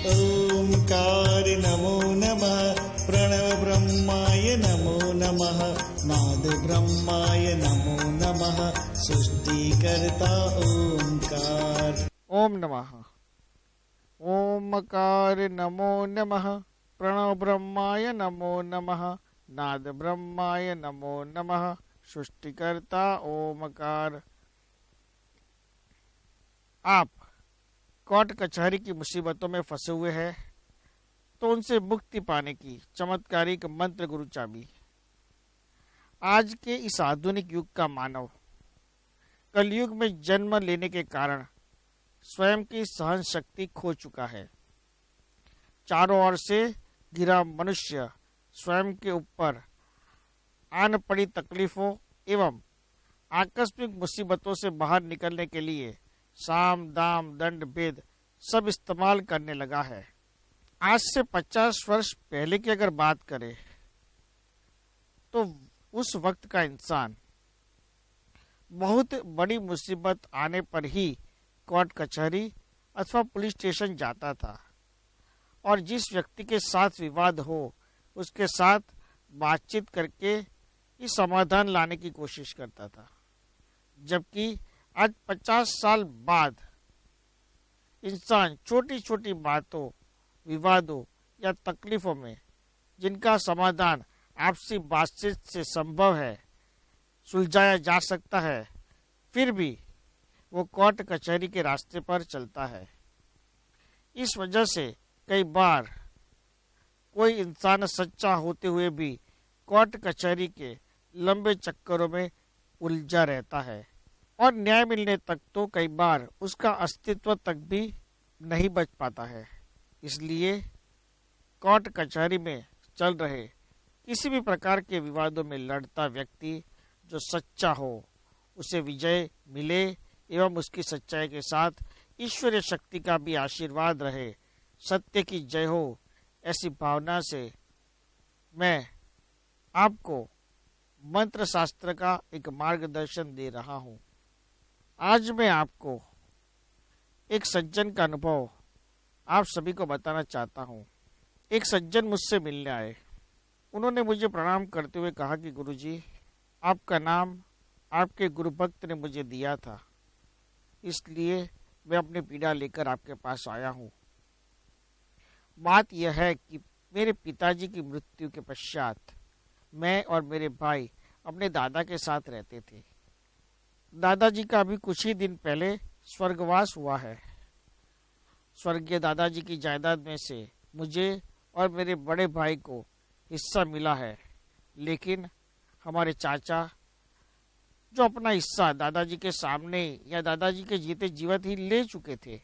ओंकार नमो नमः, प्रणव ब्रह्माय नमो नमः, नाद ब्रह्माय नमो नमः, सृष्टिकर्ता ओंकार। ओम नमः। ओमकार नमो नमः, प्रणव ब्रह्माय नमो नमः, नाद ब्रह्माय नमो नमः, सृष्टिकर्ता ओमकार। आप कोर्ट कचहरी की मुसीबतों में फंसे हुए हैं तो उनसे मुक्ति पाने की चमत्कारिक मंत्र गुरु चाबी। आज के इस आधुनिक युग का मानव कलयुग में जन्म लेने के कारण स्वयं की सहन शक्ति खो चुका है। चारों ओर से घिरा मनुष्य स्वयं के ऊपर आन पड़ी तकलीफों एवं आकस्मिक मुसीबतों से बाहर निकलने के लिए साम दाम दंड भेद सब इस्तेमाल करने लगा है। आज से 50 वर्ष पहले की अगर बात करें तो उस वक्त का इंसान बहुत बड़ी मुसीबत आने पर ही कोर्ट कचहरी अथवा पुलिस स्टेशन जाता था और जिस व्यक्ति के साथ विवाद हो उसके साथ बातचीत करके इस समाधान लाने की कोशिश करता था। जबकि आज 50 साल बाद इंसान छोटी छोटी बातों, विवादों या तकलीफों में जिनका समाधान आपसी बातचीत से संभव है, सुलझाया जा सकता है, फिर भी वो कोर्ट कचहरी के रास्ते पर चलता है। इस वजह से कई बार कोई इंसान सच्चा होते हुए भी कोर्ट कचहरी के लंबे चक्करों में उलझा रहता है और न्याय मिलने तक तो कई बार उसका अस्तित्व तक भी नहीं बच पाता है। इसलिए कोर्ट कचहरी में चल रहे किसी भी प्रकार के विवादों में लड़ता व्यक्ति जो सच्चा हो उसे विजय मिले एवं उसकी सच्चाई के साथ ईश्वरीय शक्ति का भी आशीर्वाद रहे, सत्य की जय हो, ऐसी भावना से मैं आपको मंत्र शास्त्र का एक मार्गदर्शन दे रहा हूँ। आज मैं आपको एक सज्जन का अनुभव आप सभी को बताना चाहता हूँ। एक सज्जन मुझसे मिलने आए। उन्होंने मुझे प्रणाम करते हुए कहा कि गुरुजी, आपका नाम आपके गुरु भक्त ने मुझे दिया था, इसलिए मैं अपनी पीड़ा लेकर आपके पास आया हूँ। बात यह है कि मेरे पिताजी की मृत्यु के पश्चात मैं और मेरे भाई अपने दादा के साथ रहते थे। दादाजी का अभी कुछ ही दिन पहले स्वर्गवास हुआ है। स्वर्गीय दादाजी की जायदाद में से मुझे और मेरे बड़े भाई को हिस्सा मिला है, लेकिन हमारे चाचा जो अपना हिस्सा दादाजी के सामने या दादाजी के जीते जीवित ही ले चुके थे,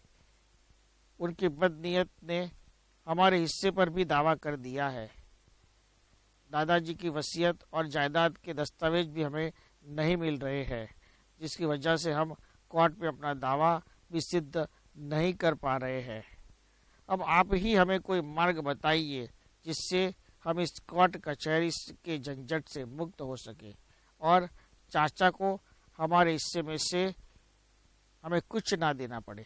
उनकी बदनीयत ने हमारे हिस्से पर भी दावा कर दिया है। दादाजी की वसीयत और जायदाद के दस्तावेज भी हमें नहीं मिल रहे हैं, जिसकी वजह से हम कोर्ट में अपना दावा भी सिद्ध नहीं कर पा रहे हैं। अब आप ही हमें कोई मार्ग बताइए जिससे हम इस कोर्ट कचहरी के झंझट से मुक्त हो सके और चाचा को हमारे हिस्से में से हमें कुछ ना देना पड़े।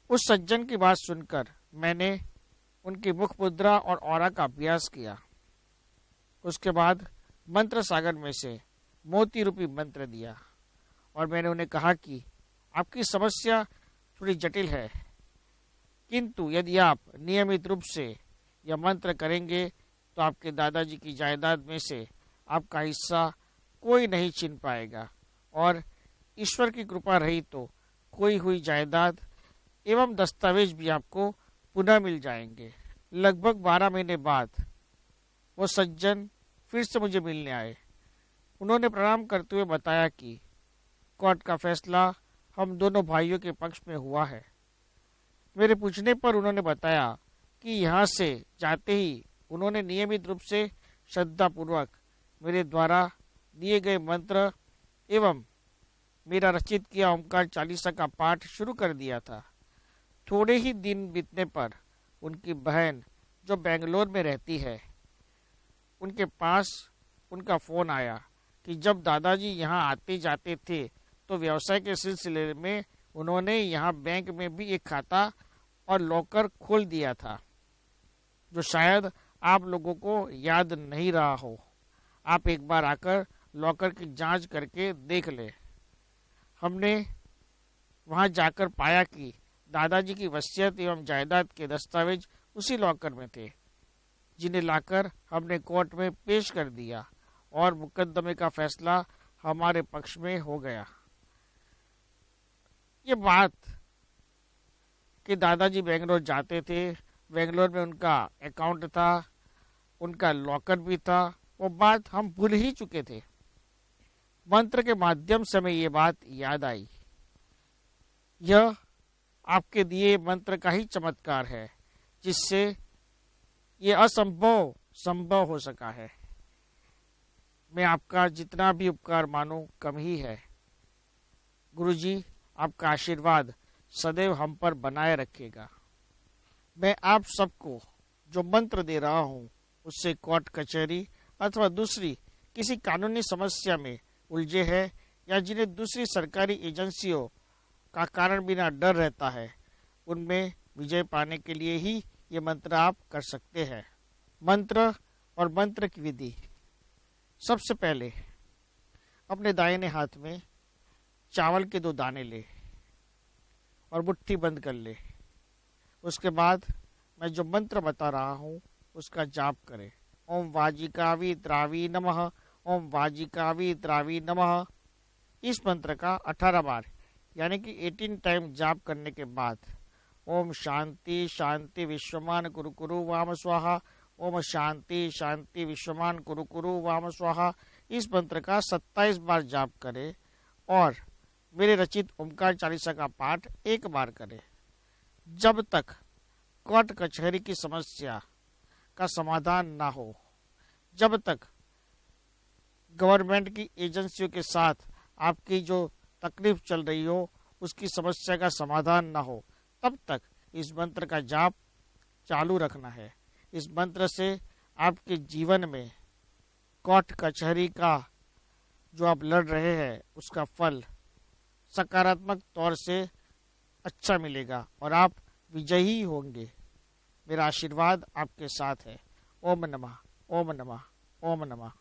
उस सज्जन की बात सुनकर मैंने उनकी मुख मुद्रा और ऑरा का अभ्यास किया। उसके बाद मंत्र सागर में से मोती रूपी मंत्र दिया और मैंने उन्हें कहा कि आपकी समस्या थोड़ी जटिल है, किंतु यदि आप नियमित रूप से यह मंत्र करेंगे तो आपके दादाजी की जायदाद में से आपका हिस्सा कोई नहीं छीन पाएगा और ईश्वर की कृपा रही तो खोई हुई जायदाद एवं दस्तावेज भी आपको पुनः मिल जाएंगे। लगभग 12 महीने बाद वो सज्जन फिर से मुझे मिलने आए। उन्होंने प्रणाम करते हुए बताया कि कोर्ट का फैसला हम दोनों भाइयों के पक्ष में हुआ है। मेरे पूछने पर उन्होंने बताया कि यहाँ से जाते ही उन्होंने नियमित रूप से श्रद्धापूर्वक मेरे द्वारा दिए गए मंत्र एवं मेरा रचित किया ओंकार चालीसा का पाठ शुरू कर दिया था। थोड़े ही दिन बीतने पर उनकी बहन जो बेंगलोर में रहती है, उनके पास उनका फ़ोन आया कि जब दादाजी यहाँ आते जाते थे तो व्यवसाय के सिलसिले में उन्होंने यहाँ बैंक में भी एक खाता और लॉकर खोल दिया था, जो शायद आप लोगों को याद नहीं रहा हो। आप एक बार आकर लॉकर की जांच करके देख ले। हमने वहां जाकर पाया कि दादाजी की वसीयत एवं जायदाद के दस्तावेज उसी लॉकर में थे, जिन्हें लाकर हमने कोर्ट में पेश कर दिया और मुकदमे का फैसला हमारे पक्ष में हो गया। ये बात कि दादाजी बेंगलोर जाते थे, बेंगलोर में उनका अकाउंट था, उनका लॉकर भी था, वो बात हम भूल ही चुके थे। मंत्र के माध्यम से हमें ये बात याद आई। यह आपके दिए मंत्र का ही चमत्कार है, जिससे ये असंभव संभव हो सका है। मैं आपका जितना भी उपकार मानूं कम ही है। गुरुजी, आपका आशीर्वाद सदैव हम पर बनाए रखेगा। मैं आप सबको जो मंत्र दे रहा हूँ उससे कोर्ट कचहरी अथवा दूसरी किसी कानूनी समस्या में उलझे हैं या जिन्हें दूसरी सरकारी एजेंसियों का कारण बिना डर रहता है, उनमें विजय पाने के लिए ही ये मंत्र आप कर सकते हैं। मंत्र और मंत्र की विधि। सबसे पहले अपने दाहिने हाथ में चावल के 2 दाने ले और मुट्ठी बंद कर ले। उसके बाद मैं जो मंत्र बता रहा हूँ उसका जाप करें। ओम वाजिकावी द्रावी नमः, ओम वाजिकावी द्रावी नमः। इस मंत्र का 18 बार यानी कि 18 टाइम जाप करने के बाद ओम शांति शांति विश्वमान कुरु कुरु वाम स्वाहा, ओम शांति शांति विश्वमान कुरु कुरु वाम स्वाहा, इस मंत्र का 27 बार जाप करें और मेरे रचित ओमकार चालीसा का पाठ 1 बार करें। जब तक कोर्ट कचहरी की समस्या का समाधान ना हो, जब तक गवर्नमेंट की एजेंसियों के साथ आपकी जो तकलीफ चल रही हो उसकी समस्या का समाधान ना हो, तब तक इस मंत्र का जाप चालू रखना है। इस मंत्र से आपके जीवन में कोर्ट कचहरी का जो आप लड़ रहे हैं उसका फल सकारात्मक तौर से अच्छा मिलेगा और आप विजयी होंगे। मेरा आशीर्वाद आपके साथ है। ओम नमः, ओम नमः, ओम नमः।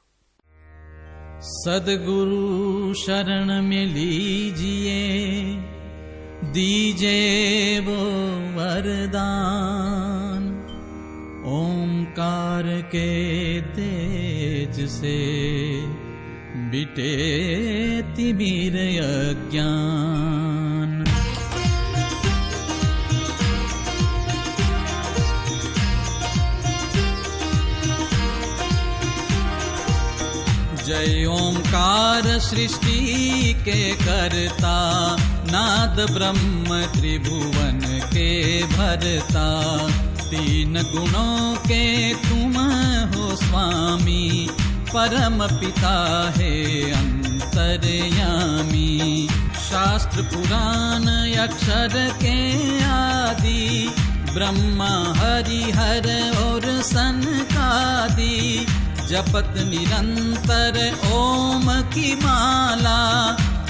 सद्गुरु शरण में लीजिए, दीजिए वो वरदान। ओंकार के तेज से बिटे तिमिर अज्ञान। जय ओंकार सृष्टि के करता, नाद ब्रह्म त्रिभुवन के भरता। 3 गुणों के तुम हो स्वामी, परम पिता है अंतर्यामी। शास्त्र पुराण अक्षर के आदि, ब्रह्मा हरिहर और सनकादि। जपत निरंतर ओम की माला,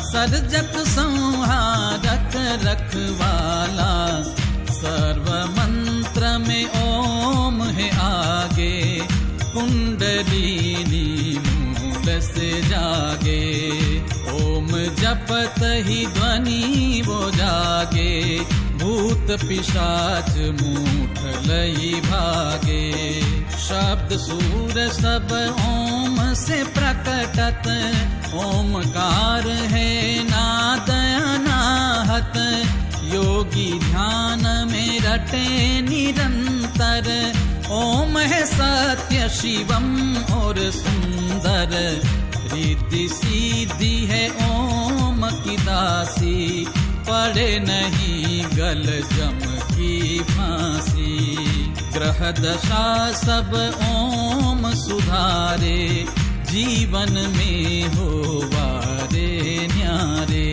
सर्जक संहारक रखवाला। सर्व मंत्र में ओम है आगे, कुंडलिनी मूल से जागे। ओम जपत ही ध्वनि वो जागे, भूत पिशाच मूठ लई भागे। शब्द सूर सब ओम से प्रकटत, ओमकार है नाद अनाहत। योगी ध्यान में रटे निरंतर, ओम है सत्य शिवम और सुंदर। रिद्धि सीधी है ओम की दासी, पड़े नहीं गल जम की फांसी। ग्रह दशा सब ओम सुधारे, जीवन में हो वारे न्यारे।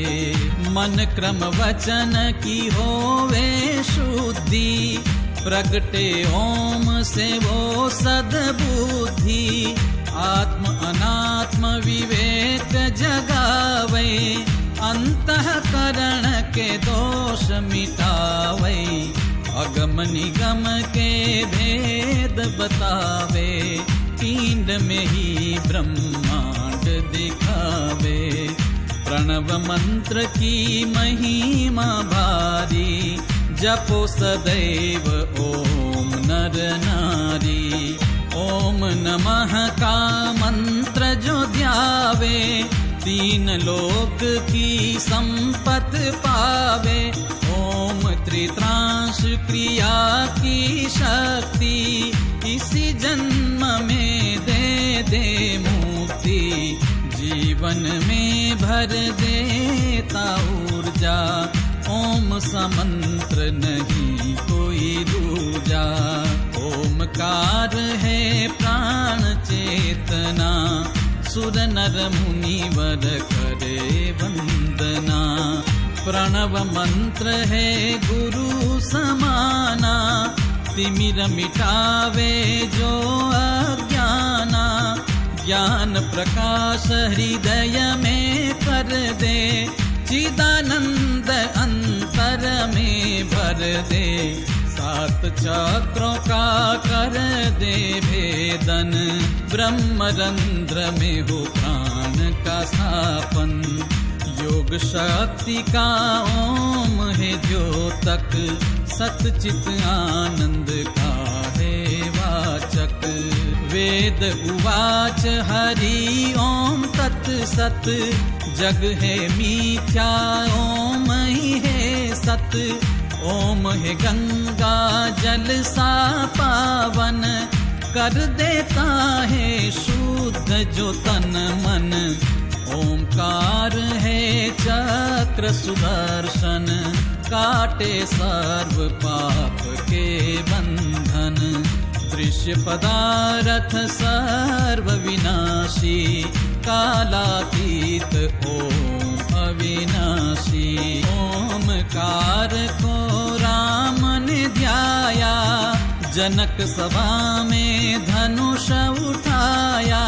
मन क्रम वचन की होवे शुद्धि, प्रगटे ओम से वो सद्बुद्धि। आत्म अनात्म विवेक जगावे, अंतःकरण के दोष मिटावे। अगम निगम के भेद बतावे, पिंड में ही ब्रह्मांड दिखावे। प्रणव मंत्र की महिमा भारी, जपो सदैव ओम नर नारी। ओम नमः का मंत्र जो ध्यावे, तीन लोक की संपत पावे। ओम त्रित्रांश क्रिया की शक्ति, इसी जन्म में दे मुक्ति। जीवन में भर देता ऊर्जा, ओम समंत्र नहीं कोई दूजा। ओमकार है प्राण चेतना, सुर नर मुनिवर करे वंदना। प्रणव मंत्र है गुरु समाना, तिमिर मिटावे जो अज्ञाना। ज्ञान प्रकाश हृदय में कर दे, चिदानंद अंतर में भर दे। सात चक्रों का कर दे भेदन, ब्रह्मरंध्र में हो प्राण का स्थापन। योग शक्ति का ओम है द्योतक, सतचित आनंद का है वाचक। वेद उवाच हरि ओम तत् सत, जग है मिथ्या ओम ही है सत। ओम है गंगा जल सा पावन, कर देता है शुद्ध जो तन मन। ओमकार है चक्र सुदर्शन, काटे सर्व पाप के बंधन। दृश्य पदार्थ सर्व विनाशी, कालातीत ओम अविनाशी। ओमकार को राम ने ध्याया, जनक सभा में धनुष उठाया।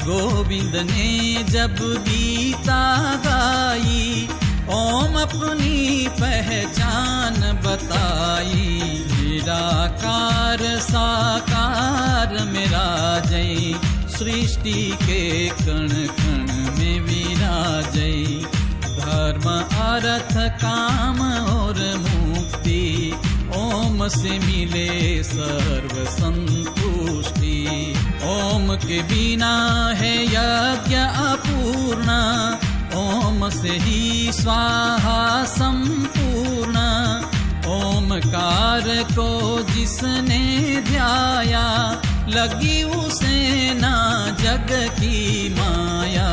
गोविंद ने जब गीता गाई, ओम अपनी पहचान बताई। निराकार साकार मेरा जय, सृष्टि के कण कण में विराजय। धर्म अर्थ काम और मुक्ति, ओम से मिले सर्व संतुष्टि। ओम के बिना है यज्ञ अपूर्ण, ओम से ही स्वाहा संपूर्ण। ओमकार को जिसने ध्याया, लगी उसे ना जग की माया।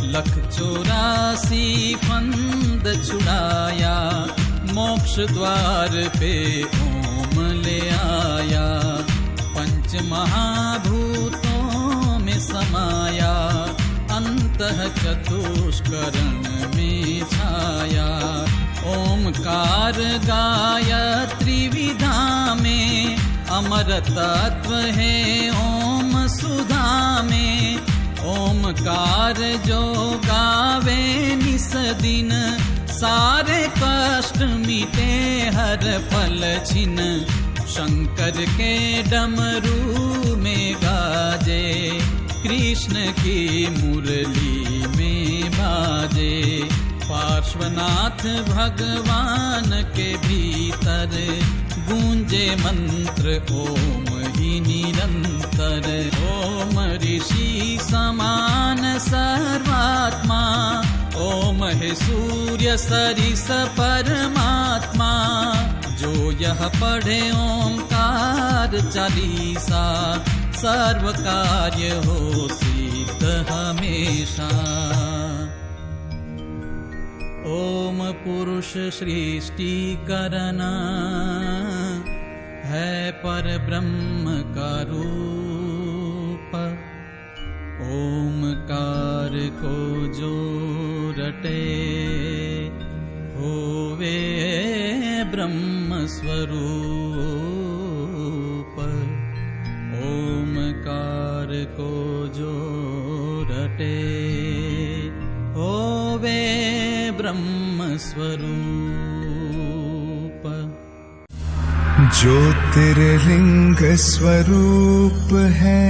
184 फंद छुड़ाया, मोक्ष द्वार पे ओम ले आया। पंच महाभूतों में समाया, अंतः चतुष्करण में छाया। ओमकार गायत्री विधा में, अमर तत्व है ओम सुधा में। ओमकार जो गावे निस दिन, सारे कष्ट मिटे हर पल छिन। शंकर के डमरू में गाजे, कृष्ण की मुरली में बाजे। पार्श्वनाथ भगवान के भीतर, गूंजे मंत्र ओम ही निरंतर। ओम ऋषि समान सर्वात्मा, ओम है सूर्य सरिस परमात्मा। जो यह पढ़े ओंकार चालीसा, सर्व कार्य हो सिद्ध हमेशा। ओम पुरुष सृष्टि करना, है पर ब्रह्म का रूप। ओमकार को जो रटे, होवे ब्रह्म स्वरूप। ओमकार को जो रटे, होवे ब्रह्म स्वरूप। ज्योतिर्लिंग स्वरूप है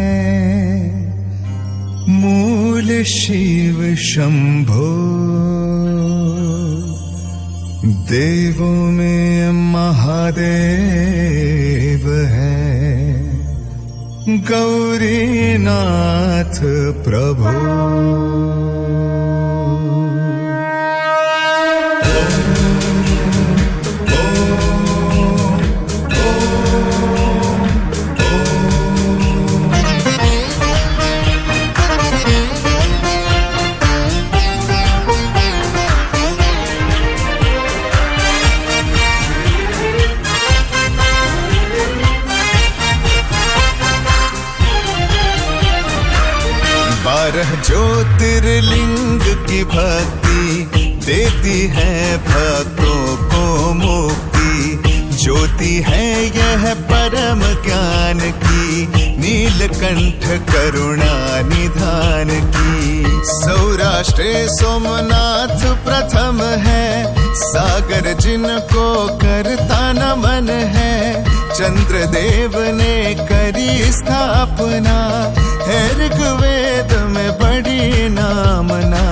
मूल शिव शंभो। देवों में महादेव है गौरीनाथ प्रभु। ज्योतिर्लिंग की भक्ति देती है भक्तों को मुक्ति। ज्योति है यह परम ज्ञान की नीलकंठ करुणा निधान की। सौराष्ट्र सोमनाथ प्रथम है सागर जिनको करता नमन है। चंद्रदेव ने करी स्थापना है ऋग्वेद में बड़ी नामना।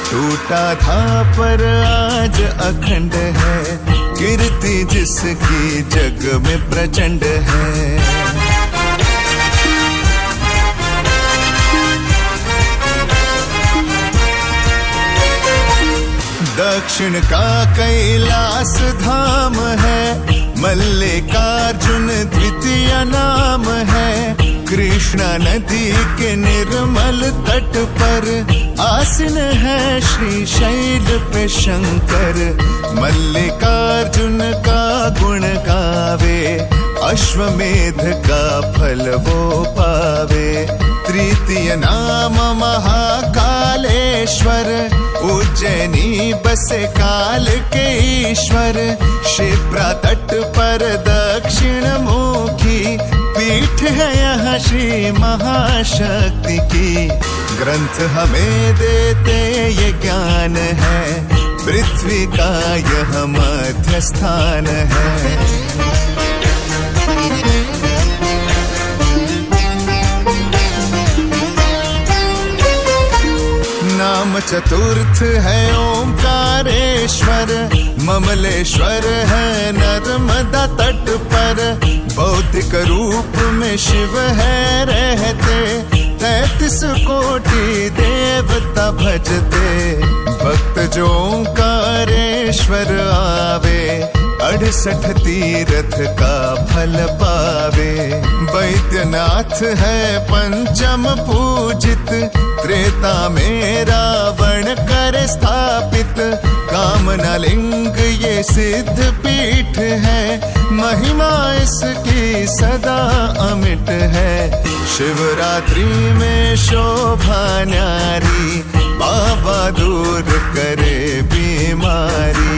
टूटा था पर आज अखंड है कीर्ति जिसकी जग में प्रचंड है। दक्षिण का कैलाश धाम है मल्लिकार्जुन द्वितीय नाम है। कृष्णा नदी के निर्मल तट पर आसीन है श्री शैल पे शंकर। मल्लिकार्जुन का गुण गावे अश्वमेध का फल वो पावे। तृतीय नाम महाकालेश्वर उज्जैनी बसे काल के ईश्वर। शिप्रा तट पर दक्षिण मुखी पीठ है यहाँ श्री महाशक्ति की। ग्रंथ हमें देते ये ज्ञान है पृथ्वी का यह मध्य स्थान है। नाम चतुर्थ है ओंकारेश्वर ममलेश्वर है नर्मदा तट पर। भौतिक रूप में शिव है रहते 33 कोटि देवता भजते। भक्त जो ओंकारेश्वर आवे 68 तीर्थ का फल पावे। वैद्यनाथ है पंचम पूजित त्रेता में रावण कर स्थापित। कामना लिंग ये सिद्ध पीठ है महिमा इसकी सदा अमिट है। शिवरात्रि में शोभा न्यारी बाबा दूर करे बीमारी।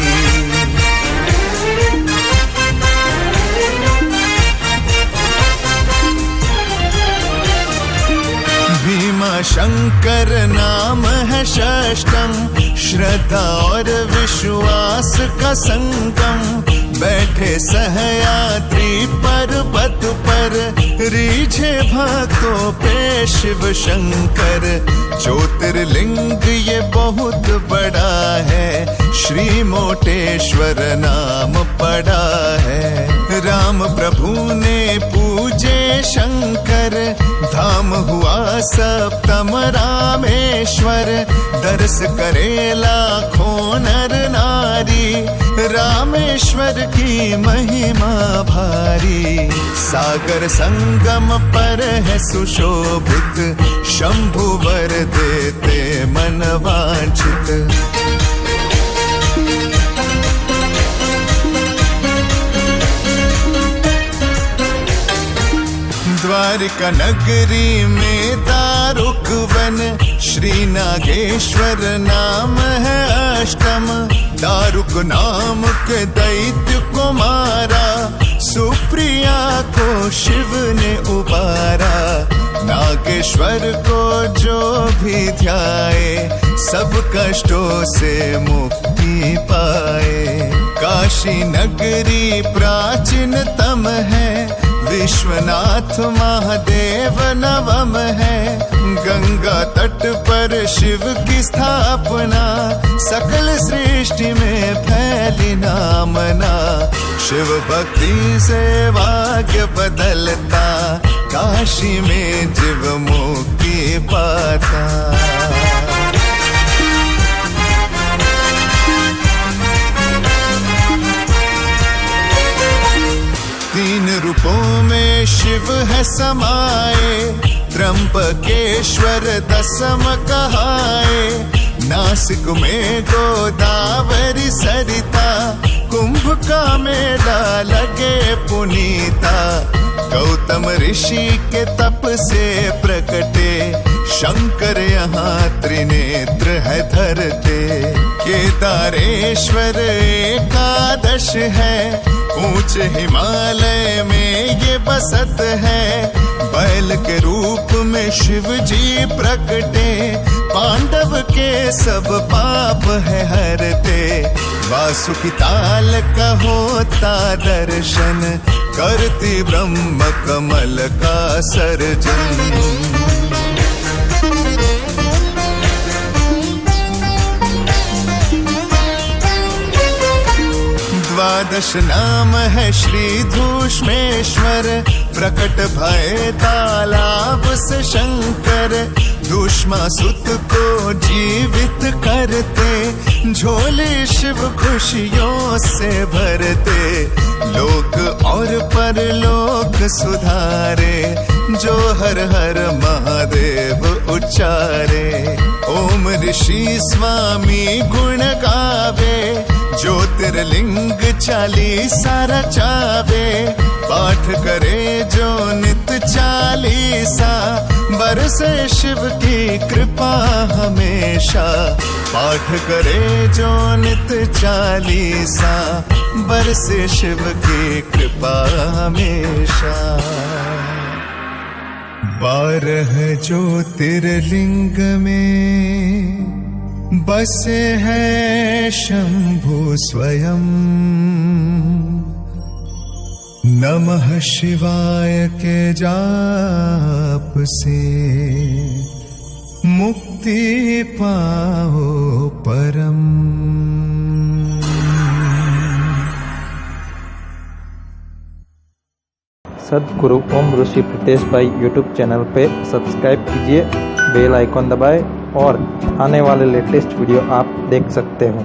भीमा शंकर नाम है षष्ठम श्रद्धा और विश्वास का संगम। बैठे सहयाद्री पर्वत पर रीझे भक्तों पे शिव शंकर। ज्योतिर्लिंग ये बहुत बड़ा है श्री मोटेश्वर नाम पड़ा है। राम प्रभु ने पूजे शंकर धाम हुआ सप्तम रामेश्वर। दर्श करे लाखों नर नारी रामेश्वर की महिमा भारी। सागर संगम पर है सुशोभित शंभु वर देते मन वांछित। द्वारिका नगरी में दारुक वन श्री नागेश्वर नाम है अष्टम। दारुक नाम के दैत्य को मारा सुप्रिया को शिव ने उबारा। नागेश्वर को जो भी ध्याए सब कष्टों से मुक्ति पाए। काशी नगरी प्राचीनतम है, विश्वनाथ महादेव नवम है। गंगा तट पर शिव की स्थापना, सकल सृष्टि में फैली नामना। शिव भक्ति से भाग्य बदलता, काशी में जीव मुक्ति पाता। तीन रूपों में शिव है समाए, त्र्यंबकेश्वर दसम कहाए। नासिक में गोदावरी सरिता, कुंभ का मेला लगे पुनीता। गौतम ऋषि के तप से प्रकटे, शंकर यहाँ त्रिनेत्र है धरते। केदारेश्वर एकादश है, ऊंचे हिमालय में ये बसत है। बैल के रूप में शिव जी प्रकटे, पांडव के सब पाप है हरते। वासुकी ताल का होता दर्शन, करती ब्रह्म कमल का सर्जन। द्वादश नाम है श्री धूष्मेश्वर, प्रकट भय तालाब से शंकर। दूष्मासुत को जीवित करते, झोले शिव खुशियों से भरते। लोक और परलोक सुधारे, जो हर हर महादेव उच्चारे। ओम ऋषि स्वामी गुण गावे, ज्योतिर्लिंग 40 रचावे। पाठ करे जो नित 40, बरसे शिव की कृपा हमेशा। पाठ करे जो नित 40, बरसे शिव की कृपा हमेशा। 12 ज्योतिर्लिंग में बसे है शंभु स्वयं। नमः शिवाय के जाप से मुक्ति पाओ परम। सद्गुरु ओम ऋषि प्रतेश भाई यूट्यूब चैनल पे सब्सक्राइब कीजिए, बेल आइकॉन दबाएं और आने वाले लेटेस्ट वीडियो आप देख सकते हो।